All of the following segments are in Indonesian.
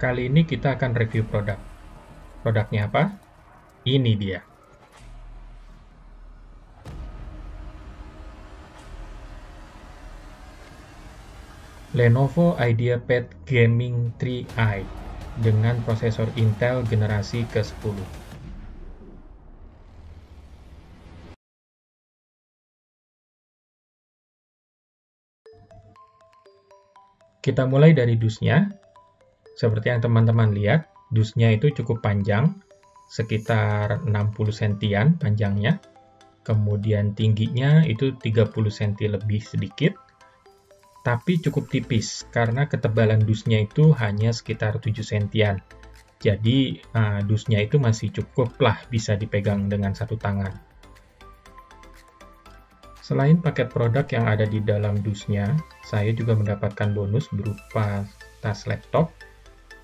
Kali ini kita akan review produk. Produknya apa? Ini dia. Lenovo IdeaPad Gaming 3i dengan prosesor Intel generasi ke-10. Kita mulai dari dusnya. Seperti yang teman-teman lihat, dusnya itu cukup panjang, sekitar 60 sentian panjangnya. Kemudian tingginya itu 30 cm lebih sedikit, tapi cukup tipis karena ketebalan dusnya itu hanya sekitar 7 sentian. Jadi dusnya itu masih cukup lah bisa dipegang dengan satu tangan. Selain paket produk yang ada di dalam dusnya, saya juga mendapatkan bonus berupa tas laptop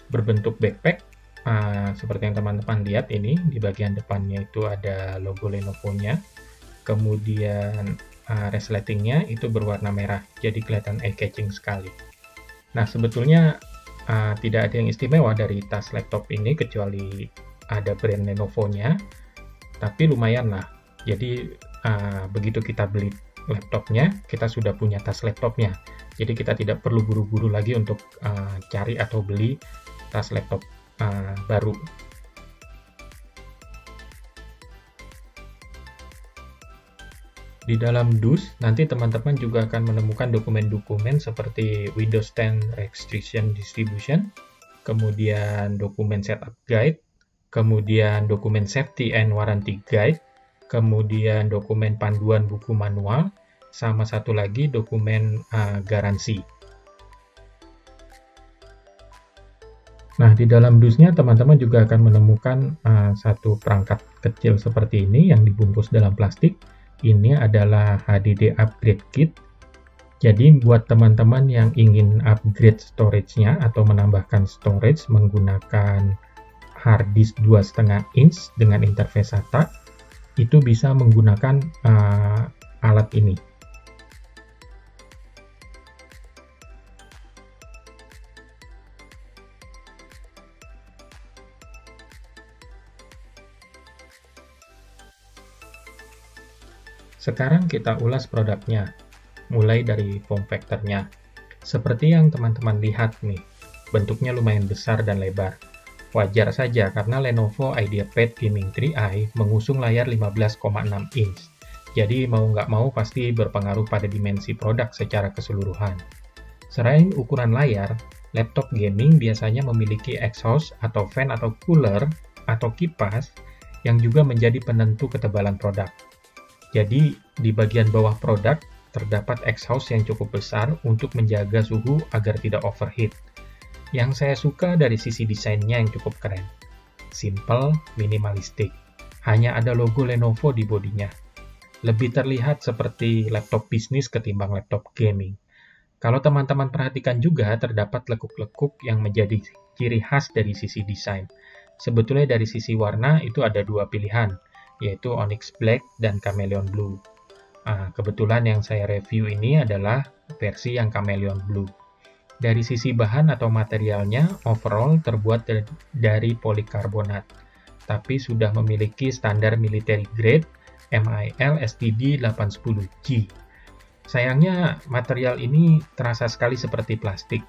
berbentuk backpack. Seperti yang teman-teman lihat ini, di bagian depannya itu ada logo Lenovo-nya. Kemudian resletingnya itu berwarna merah, jadi kelihatan eye-catching sekali. Nah, sebetulnya tidak ada yang istimewa dari tas laptop ini, kecuali ada brand Lenovo-nya, tapi lumayan lah. Jadi, begitu kita beli laptopnya, kita sudah punya tas laptopnya. Jadi, kita tidak perlu buru-buru lagi untuk cari atau beli tas laptop baru. Di dalam dus, nanti teman-teman juga akan menemukan dokumen-dokumen seperti Windows 10 Restriction Distribution, kemudian dokumen setup guide, kemudian dokumen safety and warranty guide, kemudian dokumen panduan buku manual, sama satu lagi dokumen garansi. Nah, di dalam dusnya teman-teman juga akan menemukan satu perangkat kecil seperti ini yang dibungkus dalam plastik. Ini adalah HDD upgrade kit. Jadi buat teman-teman yang ingin upgrade storage-nya atau menambahkan storage menggunakan hard disk 2,5 inch dengan interface SATA, itu bisa menggunakan alat ini. Sekarang kita ulas produknya, mulai dari form factor-nya. Seperti yang teman-teman lihat nih, bentuknya lumayan besar dan lebar. Wajar saja karena Lenovo IdeaPad Gaming 3i mengusung layar 15,6 inch. Jadi mau nggak mau pasti berpengaruh pada dimensi produk secara keseluruhan. Selain ukuran layar, laptop gaming biasanya memiliki exhaust atau fan atau cooler atau kipas yang juga menjadi penentu ketebalan produk. Jadi, di bagian bawah produk, terdapat exhaust yang cukup besar untuk menjaga suhu agar tidak overheat. Yang saya suka dari sisi desainnya yang cukup keren. Simple, minimalistik. Hanya ada logo Lenovo di bodinya. Lebih terlihat seperti laptop bisnis ketimbang laptop gaming. Kalau teman-teman perhatikan juga, terdapat lekuk-lekuk yang menjadi ciri khas dari sisi desain. Sebetulnya dari sisi warna itu ada dua pilihan, yaitu Onyx Black dan Chameleon Blue. Kebetulan yang saya review ini adalah versi yang Chameleon Blue. Dari sisi bahan atau materialnya, overall terbuat dari polikarbonat, tapi sudah memiliki standar military grade MIL STD 810G. Sayangnya, material ini terasa sekali seperti plastik.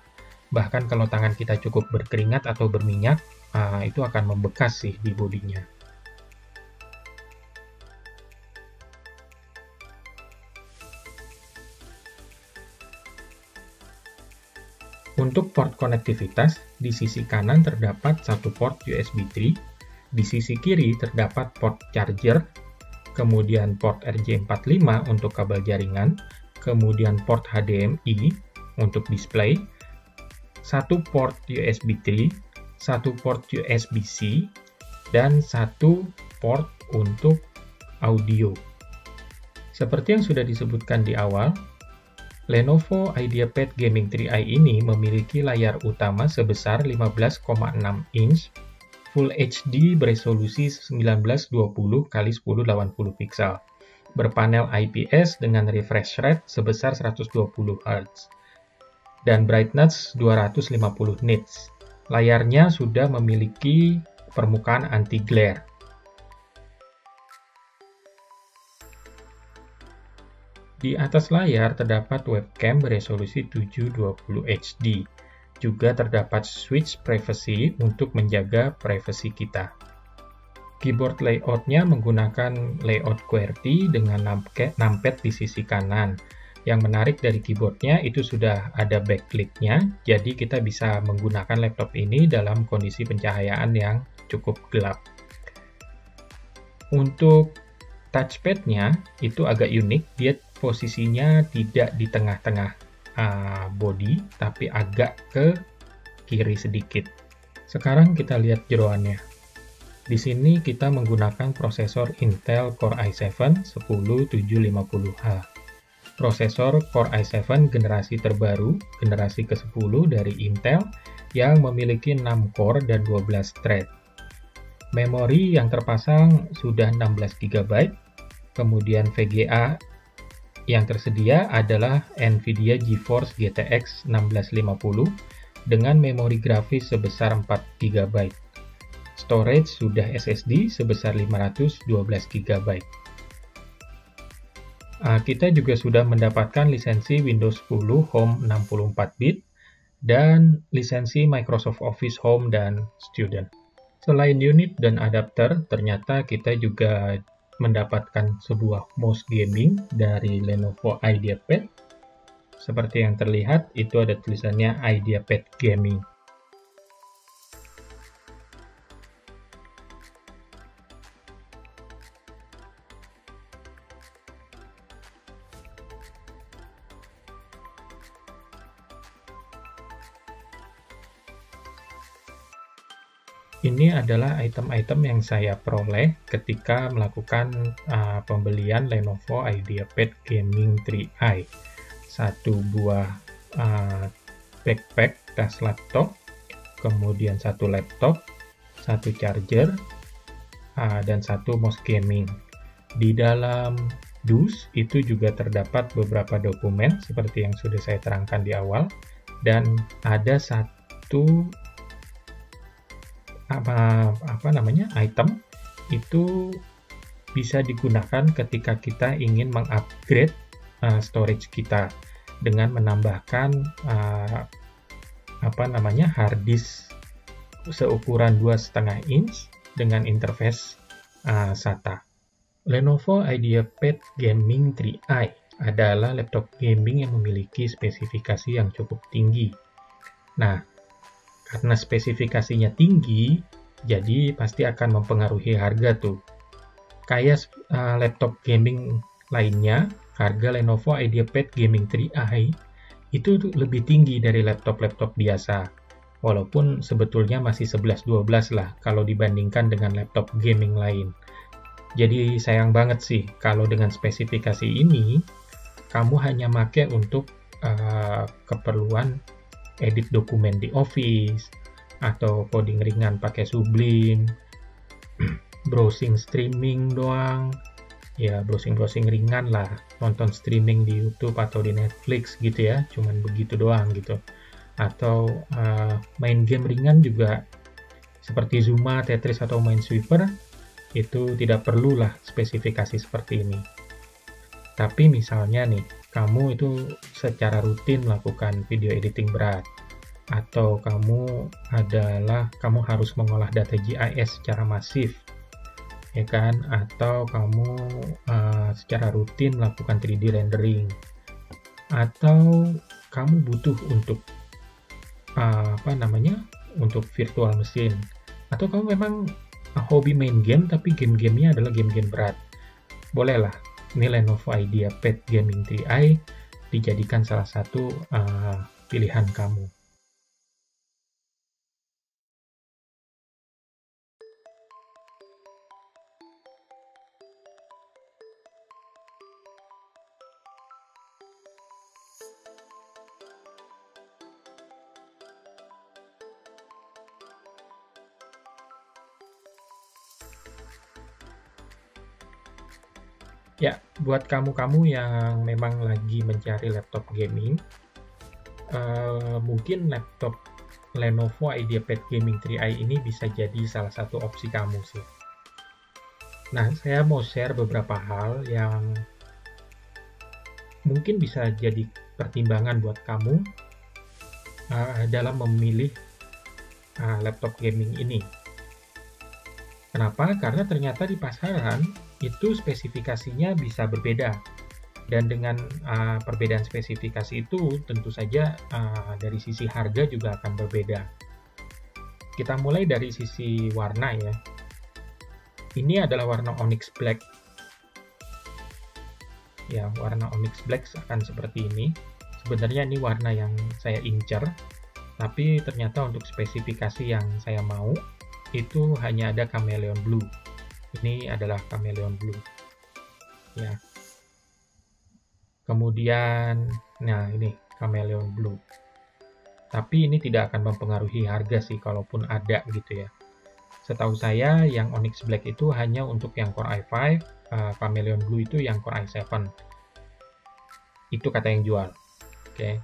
Bahkan kalau tangan kita cukup berkeringat atau berminyak, itu akan membekas sih di bodinya. Untuk port konektivitas, di sisi kanan terdapat satu port USB 3, di sisi kiri terdapat port charger, kemudian port RJ45 untuk kabel jaringan, kemudian port HDMI untuk display, satu port USB 3, satu port USB-C, dan satu port untuk audio. Seperti yang sudah disebutkan di awal, Lenovo IdeaPad Gaming 3i ini memiliki layar utama sebesar 15,6 inch Full HD beresolusi 1920 x 1080 pixel, berpanel IPS dengan refresh rate sebesar 120 Hz, dan brightness 250 nits. Layarnya sudah memiliki permukaan anti-glare. Di atas layar terdapat webcam beresolusi 720 HD. Juga terdapat switch privacy untuk menjaga privasi kita. Keyboard layout-nya menggunakan layout QWERTY dengan numpad di sisi kanan. Yang menarik dari keyboardnya itu sudah ada backlit-nya, jadi kita bisa menggunakan laptop ini dalam kondisi pencahayaan yang cukup gelap. Untuk touchpad-nya itu agak unik, dia posisinya tidak di tengah-tengah body, tapi agak ke kiri sedikit. Sekarang kita lihat jeroannya. Di sini kita menggunakan prosesor Intel Core i7 10750H. Prosesor Core i7 generasi terbaru, generasi ke-10 dari Intel, yang memiliki 6 core dan 12 thread. Memori yang terpasang sudah 16 GB, kemudian VGA yang tersedia adalah NVIDIA GeForce GTX 1650 dengan memori grafis sebesar 4 GB. Storage sudah SSD sebesar 512 GB. Kita juga sudah mendapatkan lisensi Windows 10 Home 64-bit dan lisensi Microsoft Office Home dan Student. Selain unit dan adapter, ternyata kita juga mendapatkan sebuah mouse gaming dari Lenovo IdeaPad. Seperti yang terlihat, itu ada tulisannya IdeaPad Gaming. Ini adalah item-item yang saya peroleh ketika melakukan pembelian Lenovo IdeaPad Gaming 3i. Satu buah backpack tas laptop, kemudian satu laptop, satu charger, dan satu mouse gaming. Di dalam dus itu juga terdapat beberapa dokumen seperti yang sudah saya terangkan di awal, dan ada satu item itu bisa digunakan ketika kita ingin mengupgrade storage kita dengan menambahkan hard disk seukuran 2,5 inch dengan interface SATA. Lenovo IdeaPad Gaming 3i adalah laptop gaming yang memiliki spesifikasi yang cukup tinggi. Nah, karena spesifikasinya tinggi, jadi pasti akan mempengaruhi harga tuh. Kayak laptop gaming lainnya, harga Lenovo IdeaPad Gaming 3i itu lebih tinggi dari laptop-laptop biasa. Walaupun sebetulnya masih 11-12 lah kalau dibandingkan dengan laptop gaming lain. Jadi sayang banget sih kalau dengan spesifikasi ini, kamu hanya pakai untuk keperluan edit dokumen di Office, atau coding ringan pakai Sublime, browsing streaming doang, ya browsing ringan lah, nonton streaming di YouTube atau di Netflix gitu ya, cuman begitu doang gitu. Atau main game ringan juga, seperti Zuma, Tetris, atau Minesweeper, itu tidak perlulah spesifikasi seperti ini. Tapi misalnya nih, kamu itu secara rutin melakukan video editing berat, atau kamu harus mengolah data GIS secara masif, ya kan? Atau kamu secara rutin melakukan 3D rendering, atau kamu butuh untuk untuk virtual machine, atau kamu memang hobi main game tapi game-gamenya adalah game-game berat, bolehlah ini Lenovo IdeaPad Gaming 3i dijadikan salah satu pilihan kamu. Ya, buat kamu-kamu yang memang lagi mencari laptop gaming, mungkin laptop Lenovo IdeaPad Gaming 3i ini bisa jadi salah satu opsi kamu sih. Nah, saya mau share beberapa hal yang mungkin bisa jadi pertimbangan buat kamu dalam memilih laptop gaming ini. Kenapa? Karena ternyata di pasaran itu spesifikasinya bisa berbeda. Dan dengan perbedaan spesifikasi itu tentu saja dari sisi harga juga akan berbeda. Kita mulai dari sisi warna ya. Ini adalah warna Onyx Black. Ya, warna Onyx Black akan seperti ini. Sebenarnya ini warna yang saya incer, tapi ternyata untuk spesifikasi yang saya mau itu hanya ada Chameleon Blue. Ini adalah Chameleon Blue. Ya. Kemudian, nah ini Chameleon Blue. Tapi ini tidak akan mempengaruhi harga sih, kalaupun ada gitu ya. Setahu saya, yang Onyx Black itu hanya untuk yang Core i5, Chameleon Blue itu yang Core i7. Itu kata yang jual. Oke.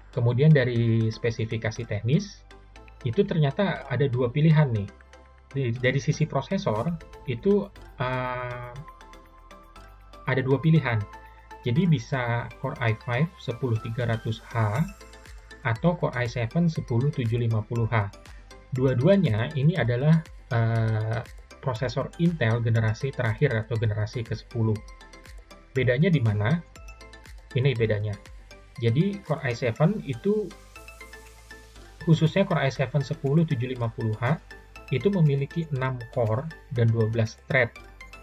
Kemudian dari spesifikasi teknis, itu ternyata ada dua pilihan nih. Dari sisi prosesor, itu ada dua pilihan. Jadi bisa Core i5 10300H atau Core i7 10750H. Dua-duanya ini adalah prosesor Intel generasi terakhir atau generasi ke-10. Bedanya di mana? Ini bedanya. Jadi Core i7 itu khususnya Core i7 10750H itu memiliki 6 core dan 12 thread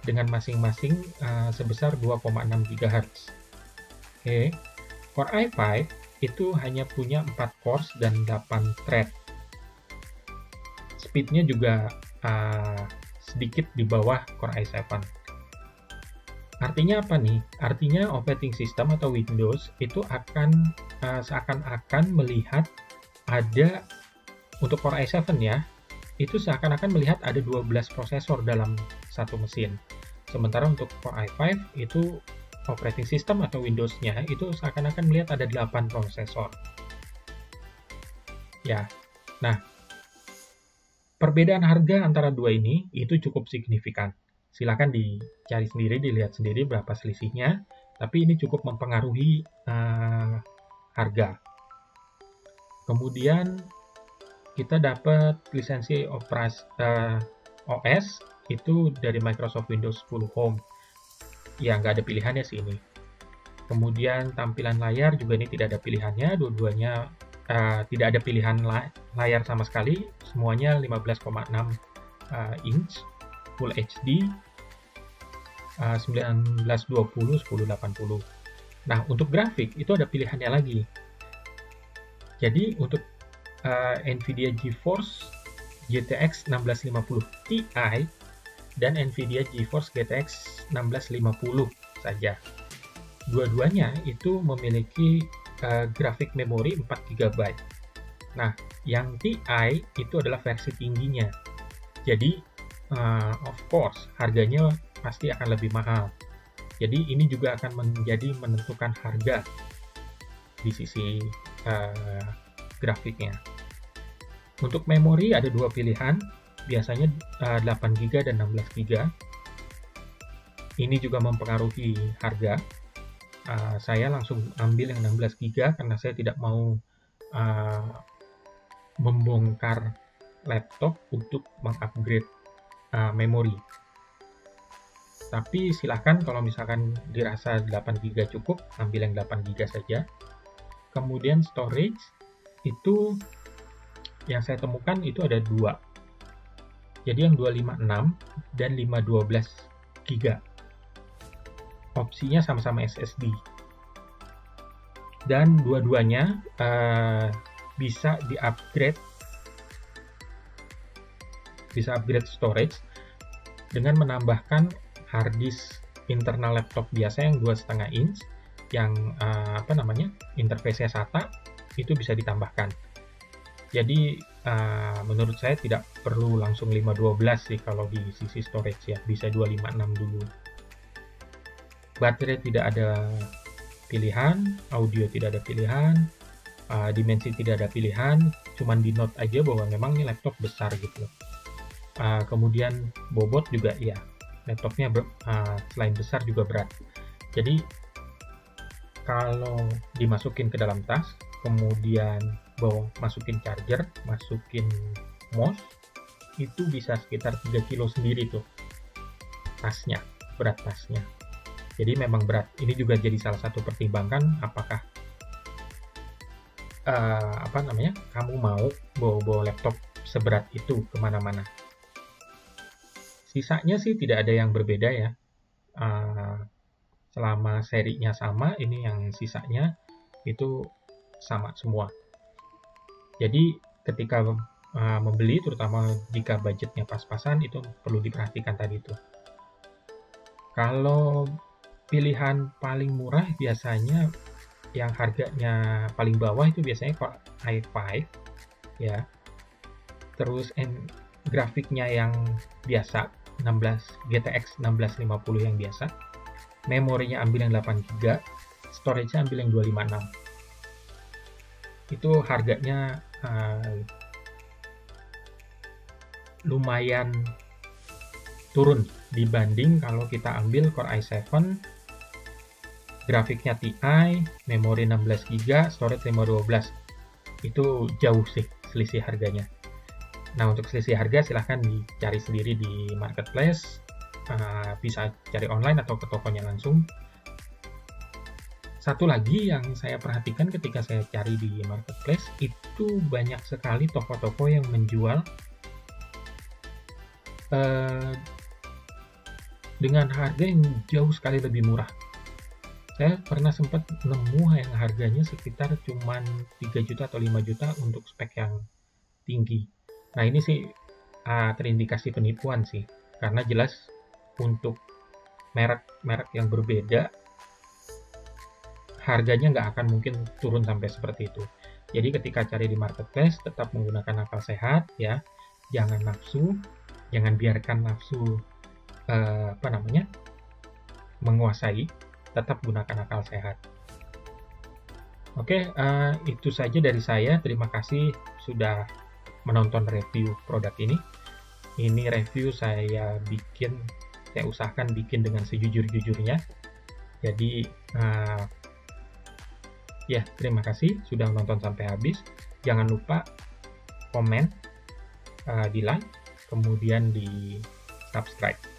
dengan masing-masing sebesar 2,6 GHz. Oke. Core i5 itu hanya punya 4 cores dan 8 thread. Speednya juga sedikit di bawah Core i7. Artinya apa nih? Artinya operating system atau Windows itu akan seakan-akan melihat ada, untuk Core i7 ya, itu seakan-akan melihat ada 12 prosesor dalam satu mesin. Sementara untuk Core i5 itu operating system atau Windows-nya itu seakan-akan melihat ada 8 prosesor. Ya. Nah, perbedaan harga antara dua ini itu cukup signifikan. Silakan dicari sendiri, dilihat sendiri berapa selisihnya, tapi ini cukup mempengaruhi harga. Kemudian kita dapat lisensi OS itu dari Microsoft Windows Full Home. Ya, nggak ada pilihannya sih ini. Kemudian tampilan layar juga ini tidak ada pilihannya, dua-duanya tidak ada pilihan layar sama sekali, semuanya 15,6 inch Full HD 1920 1080. Nah, untuk grafik itu ada pilihannya lagi. Jadi untuk NVIDIA GeForce GTX 1650 Ti dan NVIDIA GeForce GTX 1650 saja. Dua-duanya itu memiliki grafik memori 4 GB. Nah, yang Ti itu adalah versi tingginya. Jadi, of course, harganya pasti akan lebih mahal. Jadi, ini juga akan menentukan harga di sisi grafiknya. Untuk memori ada dua pilihan, biasanya 8 GB dan 16 GB. Ini juga mempengaruhi harga. Saya langsung ambil yang 16 GB karena saya tidak mau membongkar laptop untuk mengupgrade memori. Tapi silahkan kalau misalkan dirasa 8 GB cukup, ambil yang 8 GB saja. Kemudian storage itu yang saya temukan itu ada dua. Jadi yang 256 dan 512 GB. Opsinya sama-sama SSD. Dan dua-duanya bisa di-upgrade, storage dengan menambahkan hard disk internal laptop biasa yang 2,5 inch yang interface-nya SATA itu bisa ditambahkan. Jadi menurut saya tidak perlu langsung 512 sih kalau di sisi storage ya, bisa 256 dulu. Baterai tidak ada pilihan, audio tidak ada pilihan, dimensi tidak ada pilihan, cuman di note aja bahwa memang ini laptop besar gitu. Kemudian bobot juga ya, laptopnya selain besar juga berat. Jadi kalau dimasukin ke dalam tas, kemudian masukin charger, masukin mouse, itu bisa sekitar 3 kilo sendiri tuh tasnya, berat tasnya. Jadi memang berat. Ini juga jadi salah satu pertimbangan apakah kamu mau bawa laptop seberat itu kemana-mana. Sisanya sih tidak ada yang berbeda ya. Selama serinya sama, ini yang sisanya itu sama semua. Jadi ketika membeli, terutama jika budgetnya pas-pasan, itu perlu diperhatikan tadi itu. Kalau pilihan paling murah biasanya yang harganya paling bawah itu biasanya Core i5 ya. Terus grafiknya yang biasa GTX 1650 yang biasa. Memorinya ambil yang 8GB, storage-nya ambil yang 256. Itu harganya lumayan turun dibanding kalau kita ambil Core i7, grafiknya TI, memori 16GB, storage 512. Itu jauh sih selisih harganya. Nah, untuk selisih harga silahkan dicari sendiri di marketplace, bisa cari online atau ke tokonya langsung. Satu lagi yang saya perhatikan ketika saya cari di marketplace, itu banyak sekali toko-toko yang menjual dengan harga yang jauh sekali lebih murah. Saya pernah sempat nemu yang harganya sekitar cuman 3 juta atau 5 juta untuk spek yang tinggi. Nah, ini sih terindikasi penipuan sih, karena jelas untuk merek yang berbeda, harganya nggak akan mungkin turun sampai seperti itu. Jadi ketika cari di marketplace, tetap menggunakan akal sehat ya, jangan nafsu, jangan biarkan nafsu menguasai, tetap gunakan akal sehat. Oke, itu saja dari saya. Terima kasih sudah menonton review produk ini. Ini review saya usahakan bikin dengan sejujur-jujurnya. Jadi, ya, terima kasih sudah menonton sampai habis. Jangan lupa komen, di like, kemudian di subscribe.